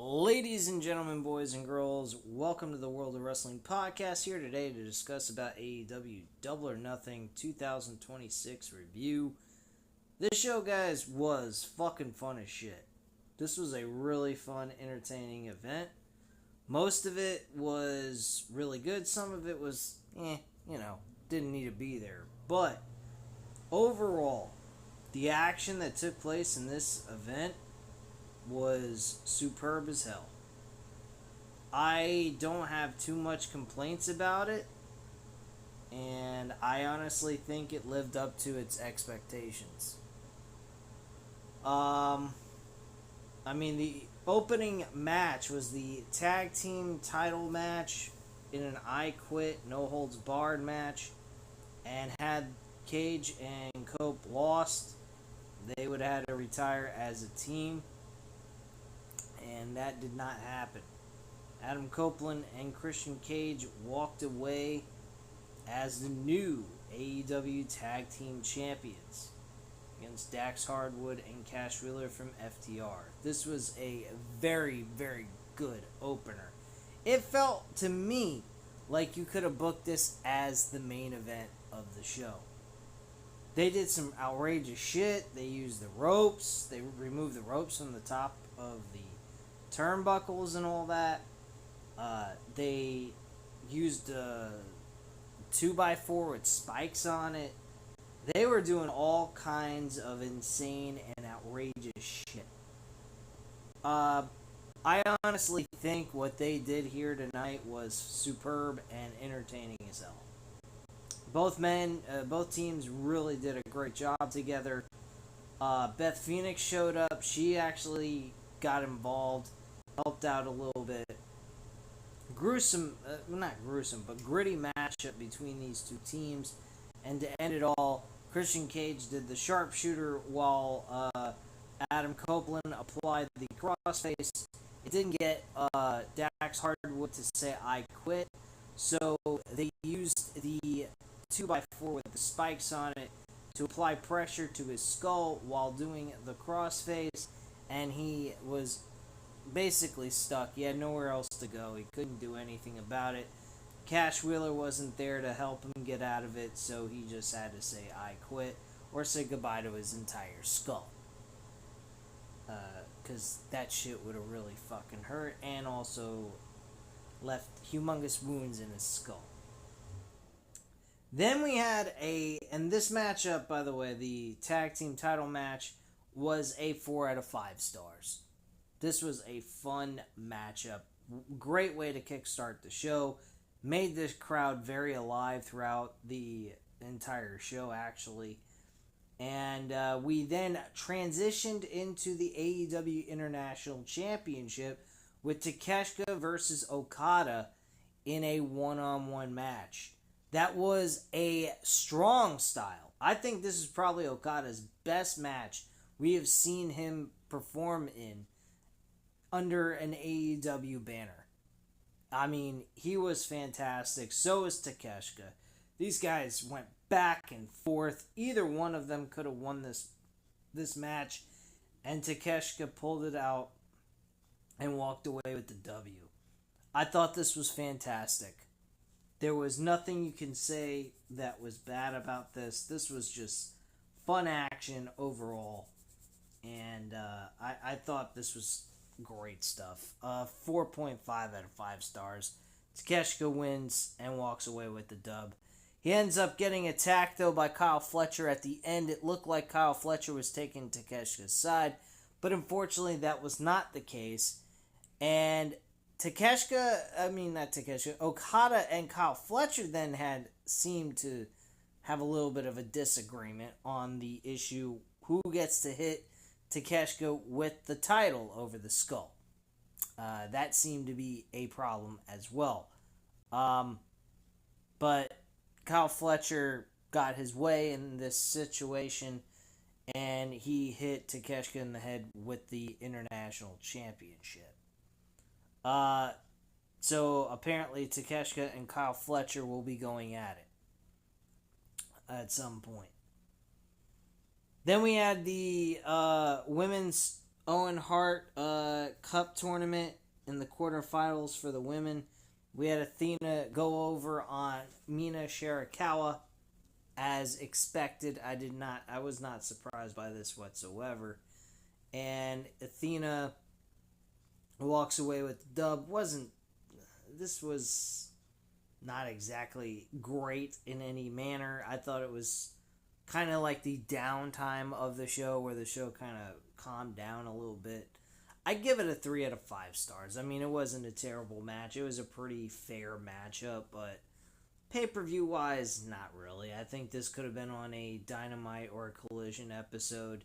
Ladies and gentlemen, boys and girls, welcome to the World of Wrestling podcast. Here today to discuss about AEW Double or Nothing 2026 review. This show, guys, was fucking fun as shit. This was a really fun, entertaining event. Most of it was really good. Some of it was, didn't need to be there. But overall, the action that took place in this event was superb as hell. I don't have too much complaints about it, and I honestly think it lived up to its expectations. The opening match was the tag team title match in an I Quit, no holds barred match, and had Cage and Cope lost, they would have had to retire as a team. And that did not happen. Adam Copeland and Christian Cage walked away as the new AEW Tag Team Champions against Dax Hardwood and Cash Wheeler from FTR. This was a very, very good opener. It felt to me like you could have booked this as the main event of the show. They did some outrageous shit. They used the ropes. They removed the ropes from the top of the turnbuckles and all that. They used a 2x4 with spikes on it. They were doing all kinds of insane and outrageous shit. I honestly think what they did here tonight was superb and entertaining as hell. Both teams really did a great job together. Beth Phoenix showed up. She actually got involved, helped out a little bit. Not gruesome, but gritty matchup between these two teams. And to end it all, Christian Cage did the sharpshooter while Adam Copeland applied the crossface. It didn't get Dax Hardwood to say I quit, so they used the 2x4 with the spikes on it to apply pressure to his skull while doing the crossface, and he was basically stuck. He had nowhere else to go. He couldn't do anything about it. Cash Wheeler wasn't there to help him get out of it, so he just had to say I quit or say goodbye to his entire skull. Because that shit would have really fucking hurt and also left humongous wounds in his skull. Then we had and this matchup, by the way, the tag team title match, was a 4 out of 5 stars. This was a fun matchup. Great way to kickstart the show. Made this crowd very alive throughout the entire show, actually. And we then transitioned into the AEW International Championship with Takeshita versus Okada in a one-on-one match. That was a strong style. I think this is probably Okada's best match we have seen him perform in under an AEW banner. I mean, he was fantastic. So is Takeshita. These guys went back and forth. Either one of them could have won this match, and Takeshita pulled it out and walked away with the W. I thought this was fantastic. There was nothing you can say that was bad about this. This was just fun action overall. And I thought this was great stuff. 4.5 out of 5 stars. Takeshita wins and walks away with the dub. He ends up getting attacked, though, by Kyle Fletcher at the end. It looked like Kyle Fletcher was taking Takeshita's side, but unfortunately that was not the case. And Okada and Kyle Fletcher then seemed to have a little bit of a disagreement on the issue who gets to hit Takeshita with the title over the skull. That seemed to be a problem as well. But Kyle Fletcher got his way in this situation, and he hit Takeshita in the head with the International Championship. So apparently Takeshita and Kyle Fletcher will be going at it at some point. Then we had the women's Owen Hart Cup tournament in the quarterfinals for the women. We had Athena go over on Mina Shirakawa as expected. I was not surprised by this whatsoever. And Athena walks away with the dub. This was not exactly great in any manner. I thought it was kind of like the downtime of the show where the show kind of calmed down a little bit. I give it a 3 out of 5 stars. I mean, it wasn't a terrible match. It was a pretty fair matchup, but pay-per-view wise, not really. I think this could have been on a Dynamite or a Collision episode.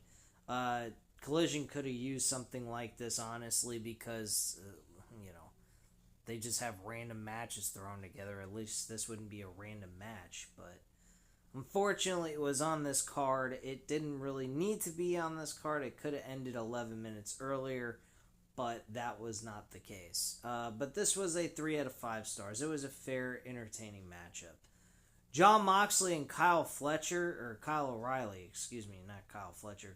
Collision could have used something like this, honestly, because, they just have random matches thrown together. At least this wouldn't be a random match, but unfortunately, it was on this card. It didn't really need to be on this card. It could have ended 11 minutes earlier, but that was not the case. But this was a 3 out of 5 stars. It was a fair, entertaining matchup. Jon Moxley and Kyle O'Reilly,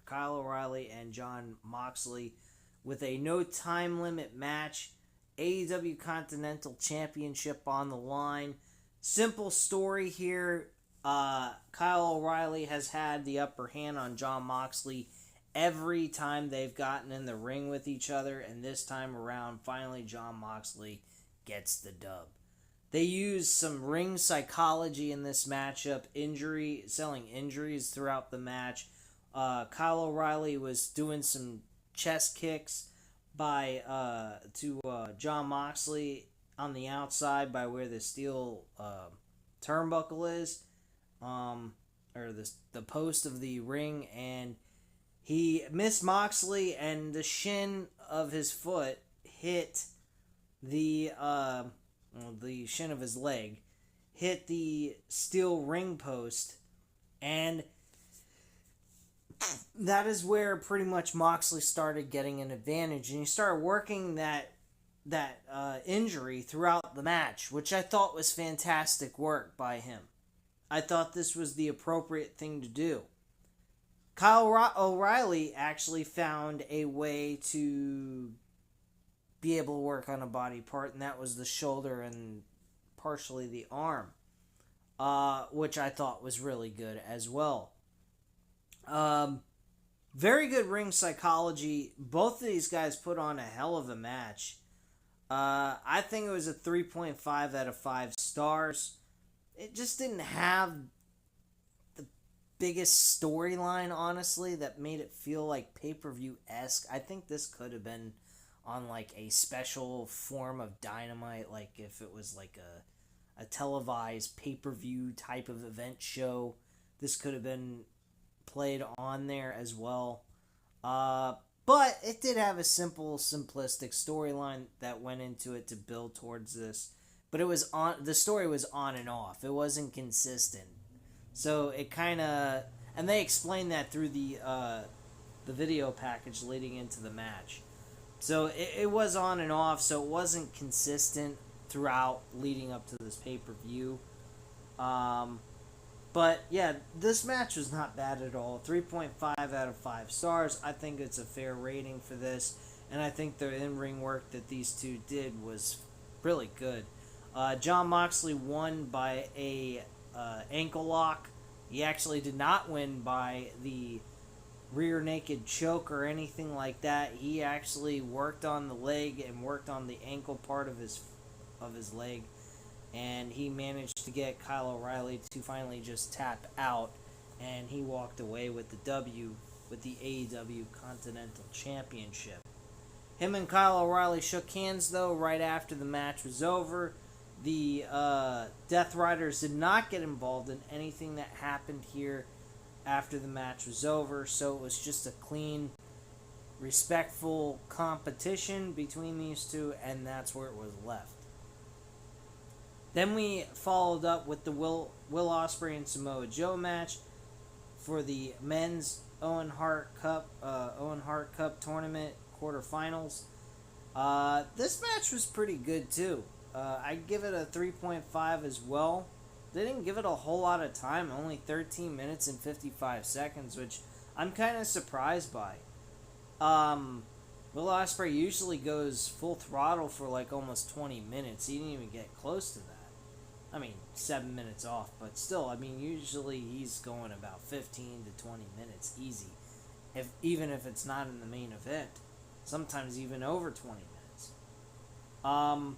Kyle O'Reilly and Jon Moxley with a no time limit match. AEW Continental Championship on the line. Simple story here. Kyle O'Reilly has had the upper hand on Jon Moxley every time they've gotten in the ring with each other, and this time around, finally Jon Moxley gets the dub. They used some ring psychology in this matchup, selling injuries throughout the match. Kyle O'Reilly was doing some chest kicks to Jon Moxley on the outside by where the steel turnbuckle is, or the post of the ring, and he missed Moxley, and the shin of his foot hit the shin of his leg, hit the steel ring post, and that is where pretty much Moxley started getting an advantage, and he started working that injury throughout the match, which I thought was fantastic work by him. I thought this was the appropriate thing to do. Kyle O'Reilly actually found a way to be able to work on a body part, and that was the shoulder and partially the arm, which I thought was really good as well. Very good ring psychology. Both of these guys put on a hell of a match. I think it was a 3.5 out of 5 stars. It just didn't have the biggest storyline, honestly, that made it feel like pay-per-view-esque. I think this could have been on like a special form of Dynamite, like if it was like a televised pay-per-view type of event show. This could have been played on there as well. But it did have a simplistic storyline that went into it to build towards this. But the story was on and off. It wasn't consistent. So it kind of, and they explained that through the video package leading into the match. So it was on and off, so it wasn't consistent throughout leading up to this pay-per-view. But yeah, this match was not bad at all. 3.5 out of 5 stars. I think it's a fair rating for this, and I think the in-ring work that these two did was really good. Jon Moxley won by a ankle lock. He actually did not win by the rear naked choke or anything like that. He actually worked on the leg and worked on the ankle part of his leg, and he managed to get Kyle O'Reilly to finally just tap out, and he walked away with the W with the AEW Continental Championship. Him and Kyle O'Reilly shook hands, though, right after the match was over. The Death Riders did not get involved in anything that happened here after the match was over, so it was just a clean, respectful competition between these two, and that's where it was left. Then we followed up with the Will Ospreay and Samoa Joe match for the men's Owen Hart Cup tournament quarterfinals. This match was pretty good too. I'd give it a 3.5 as well. They didn't give it a whole lot of time, only 13 minutes and 55 seconds, which I'm kind of surprised by. Will Ospreay usually goes full throttle for like almost 20 minutes. He didn't even get close to that. I mean, 7 minutes off, but still, I mean, usually he's going about 15 to 20 minutes easy, if even if it's not in the main event. Sometimes even over 20 minutes. Um,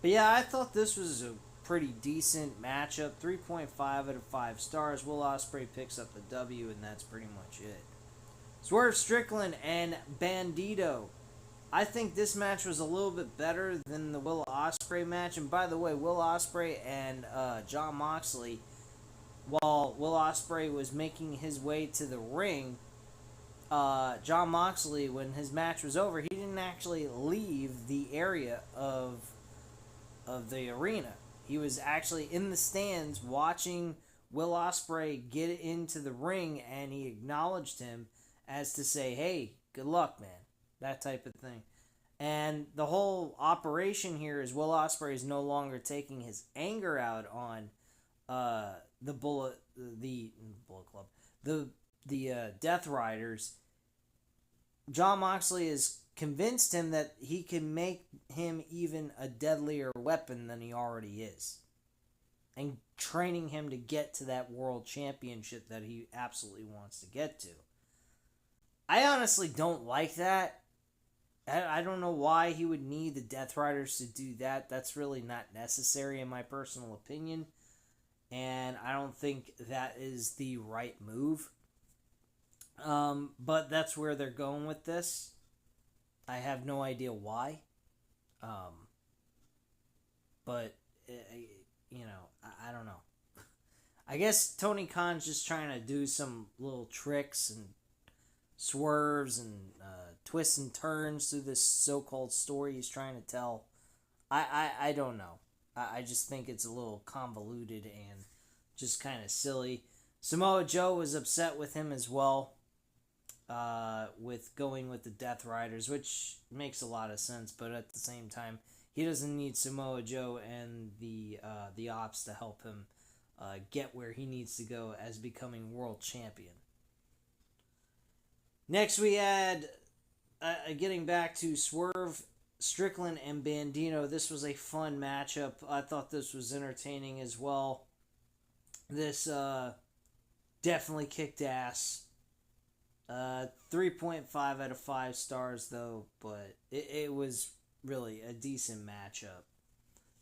but yeah, I thought this was a pretty decent matchup. 3.5 out of 5 stars. Will Ospreay picks up the W, and that's pretty much it. Swerve Strickland and Bandito. I think this match was a little bit better than the Will Ospreay match. And by the way, Will Ospreay and Jon Moxley, while Will Ospreay was making his way to the ring, Jon Moxley, when his match was over, he didn't actually leave the area of the arena. He was actually in the stands watching Will Ospreay get into the ring, and he acknowledged him as to say, "Hey, good luck, man." That type of thing. And the whole operation here is Will Ospreay is no longer taking his anger out on the Bullet Club, the Death Riders. Jon Moxley has convinced him that he can make him even a deadlier weapon than he already is, and training him to get to that world championship that he absolutely wants to get to. I honestly don't like that. I don't know why he would need the Death Riders to do that. That's really not necessary in my personal opinion. And I don't think that is the right move. But that's where they're going with this. I have no idea why. But, I don't know. I guess Tony Khan's just trying to do some little tricks and swerves and twists and turns through this so-called story he's trying to tell. I don't know. I just think it's a little convoluted and just kind of silly. Samoa Joe was upset with him as well, with going with the Death Riders, which makes a lot of sense, but at the same time, he doesn't need Samoa Joe and the Ops to help him get where he needs to go as becoming world champion. Next, we had, getting back to Swerve Strickland and Bandito. This was a fun matchup. I thought this was entertaining as well. This definitely kicked ass. 3.5 out of 5 stars, though, but it was really a decent matchup.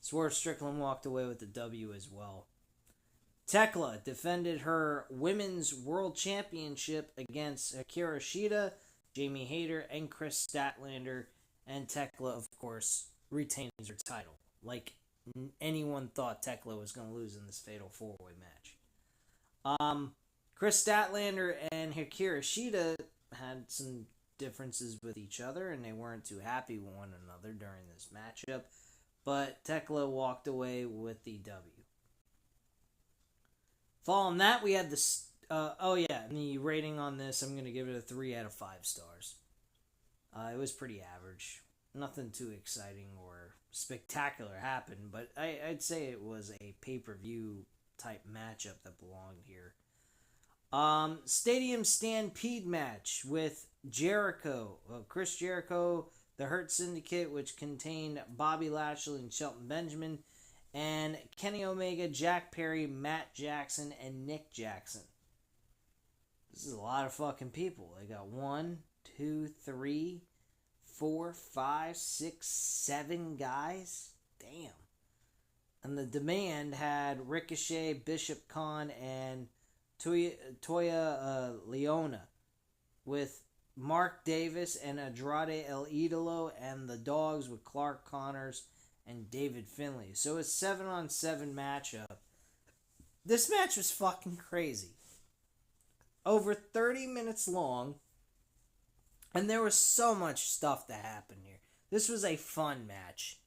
Swerve Strickland walked away with the W as well. Tekla defended her Women's World Championship against Akira Shida, Jamie Hayter, and Chris Statlander. And Tekla, of course, retains her title. Like anyone thought Tekla was going to lose in this fatal four-way match. Chris Statlander and Akira Shida had some differences with each other, and they weren't too happy with one another during this matchup. But Tekla walked away with the W. Following that, we had the rating on this, I'm going to give it a 3 out of 5 stars. It was pretty average. Nothing too exciting or spectacular happened, but I'd say it was a pay-per-view type matchup that belonged here. Stadium Stampede match with Jericho, Chris Jericho, the Hurt Syndicate, which contained Bobby Lashley and Shelton Benjamin, and Kenny Omega, Jack Perry, Matt Jackson, and Nick Jackson. This is a lot of fucking people. They got 1, 2, 3, 4, 5, 6, 7 guys. Damn. And the Demand had Ricochet, Bishop Khan, and Toya Leona, with Mark Davis and Andrade El Idolo, and the Dogs with Clark Connors and David Finlay. So a 7-on-7 matchup. This match was fucking crazy. Over 30 minutes long, and there was so much stuff that happened here. This was a fun match.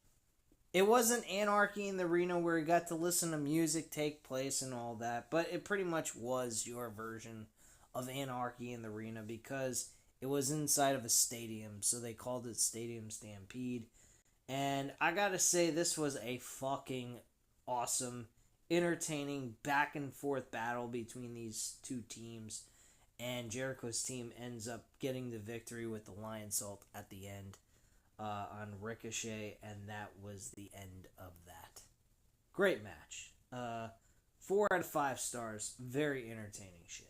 It wasn't Anarchy in the Arena where you got to listen to music take place and all that, but it pretty much was your version of Anarchy in the Arena because it was inside of a stadium, so they called it Stadium Stampede. And I gotta say, this was a fucking awesome, entertaining back and forth battle between these two teams. and Jericho's team ends up getting the victory with the Lionsault at the end on Ricochet, and that was the end of that. Great match. 4 out of 5 stars. Very entertaining shit.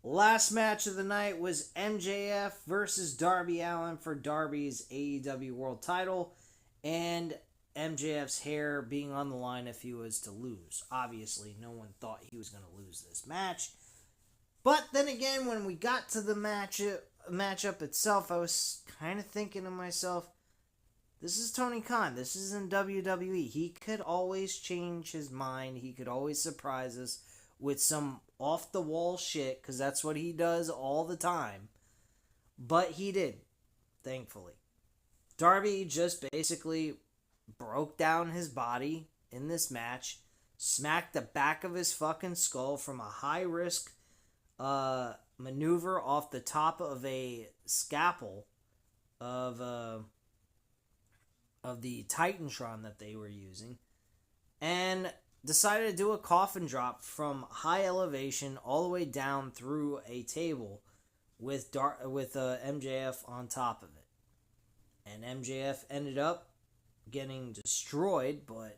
Last match of the night was MJF versus Darby Allin for Darby's AEW World Title, and MJF's hair being on the line if he was to lose. Obviously, no one thought he was going to lose this match. But then again, when we got to the matchup itself, I was kind of thinking to myself, this is Tony Khan. This is in WWE. He could always change his mind. He could always surprise us with some off-the-wall shit, because that's what he does all the time. But he did, thankfully. Darby just basically broke down his body in this match, smacked the back of his fucking skull from a high-risk maneuver off the top of a scalpel of the Titantron that they were using, and decided to do a coffin drop from high elevation all the way down through a table with MJF on top of it. And MJF ended up getting destroyed, but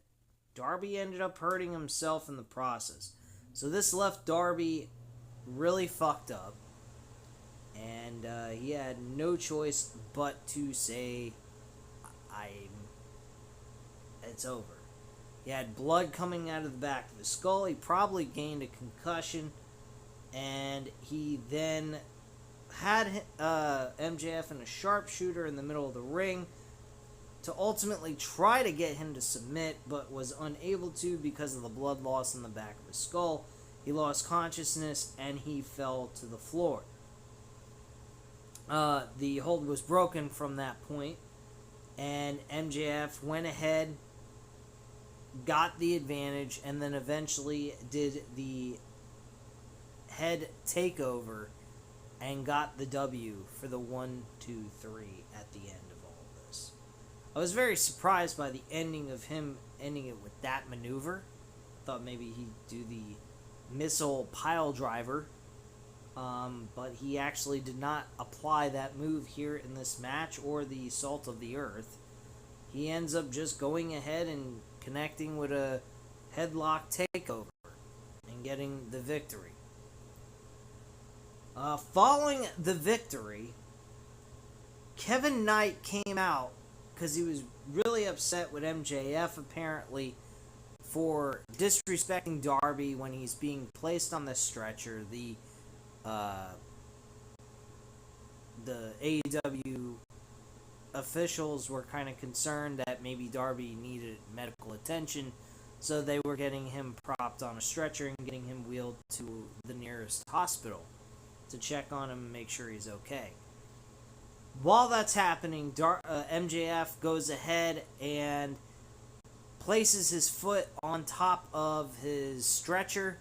Darby ended up hurting himself in the process. So this left Darby really fucked up, and he had no choice but to say, it's over. He had blood coming out of the back of his skull. He probably gained a concussion, and he then had MJF in a sharpshooter in the middle of the ring to ultimately try to get him to submit, but was unable to because of the blood loss in the back of his skull. He lost consciousness, and he fell to the floor. The hold was broken from that point, and MJF went ahead, got the advantage, and then eventually did the head takeover and got the W for the 1, 2, 3 at the end of all of this. I was very surprised by the ending of him ending it with that maneuver. Thought maybe he'd do the missile pile driver, but he actually did not apply that move here in this match or the Salt of the Earth. He ends up just going ahead and connecting with a headlock takeover and getting the victory. Following the victory, Kevin Knight came out because he was really upset with MJF apparently for disrespecting Darby when he's being placed on the stretcher. The AEW officials were kind of concerned that maybe Darby needed medical attention, so they were getting him propped on a stretcher and getting him wheeled to the nearest hospital to check on him and make sure he's okay. While that's happening, MJF goes ahead and places his foot on top of his stretcher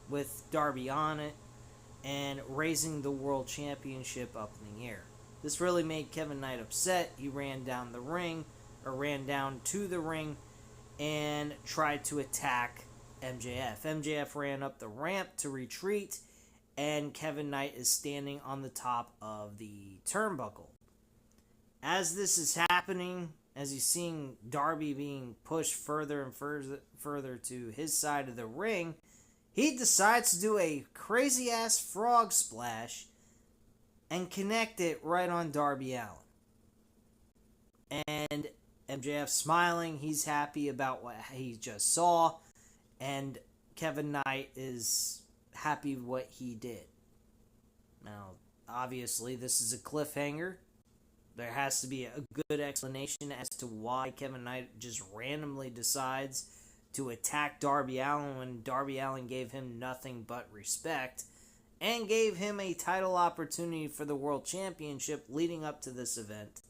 with Darby on it and raising the World Championship up in the air. This really made Kevin Knight upset. He ran down to the ring and tried to attack MJF. MJF ran up the ramp to retreat, and Kevin Knight is standing on the top of the turnbuckle. As this is happening, as he's seeing Darby being pushed further and further to his side of the ring, he decides to do a crazy-ass frog splash and connect it right on Darby Allin. And MJF smiling, he's happy about what he just saw, and Kevin Knight is happy with what he did. Now, obviously, this is a cliffhanger. There has to be a good explanation as to why Kevin Knight just randomly decides to attack Darby Allin when Darby Allin gave him nothing but respect and gave him a title opportunity for the World Championship leading up to this event,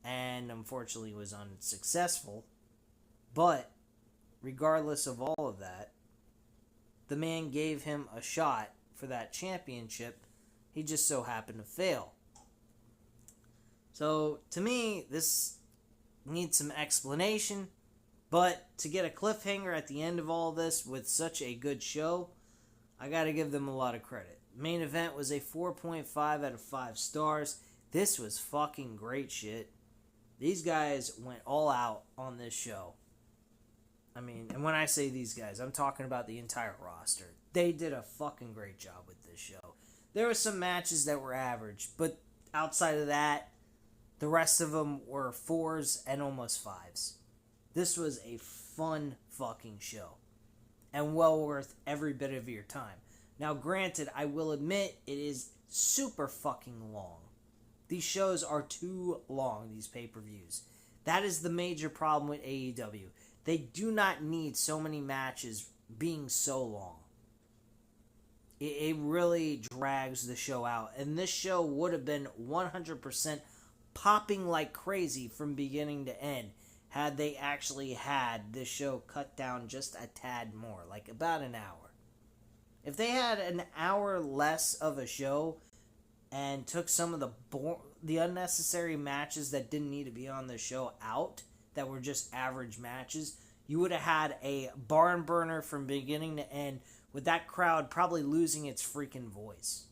and unfortunately was unsuccessful. But regardless of all of that, the man gave him a shot for that championship. He just so happened to fail. So, to me, this needs some explanation, but to get a cliffhanger at the end of all this with such a good show, I gotta give them a lot of credit. Main event was a 4.5 out of 5 stars. This was fucking great shit. These guys went all out on this show. I mean, and when I say these guys, I'm talking about the entire roster. They did a fucking great job with this show. There were some matches that were average, but outside of that, the rest of them were 4s and almost 5s. This was a fun fucking show. And well worth every bit of your time. Now, granted, I will admit it is super fucking long. These shows are too long, these pay-per-views. That is the major problem with AEW. They do not need so many matches being so long. It really drags the show out. And this show would have been 100% popping like crazy from beginning to end had they actually had this show cut down just a tad more, like about an hour. If they had an hour less of a show and took some of the unnecessary matches that didn't need to be on the show out, that were just average matches, you would have had a barn burner from beginning to end with that crowd probably losing its freaking voice.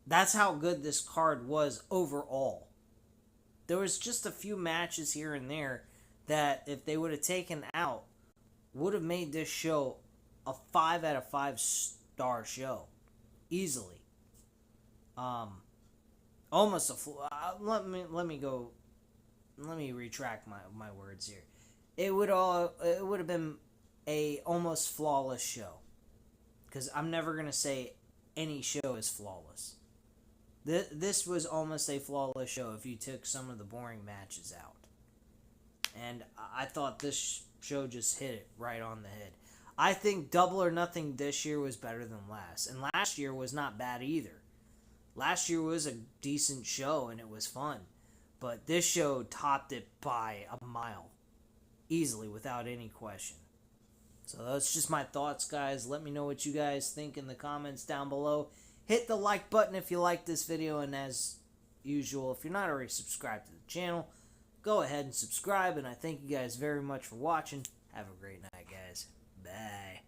That's how good this card was overall. There was just a few matches here and there that, if they would have taken out, would have made this show a 5 out of 5 star show. Easily. Almost a let me retract my words here. It would have been a almost flawless show, because I'm never gonna say any show is flawless. This was almost a flawless show if you took some of the boring matches out, and I thought this show just hit it right on the head. I think Double or Nothing this year was better than last, and last year was not bad either. Last year was a decent show and it was fun. But this show topped it by a mile. Easily, without any question. So that's just my thoughts, guys. Let me know what you guys think in the comments down below. Hit the like button if you like this video. And as usual, if you're not already subscribed to the channel, go ahead and subscribe. And I thank you guys very much for watching. Have a great night, guys. Bye.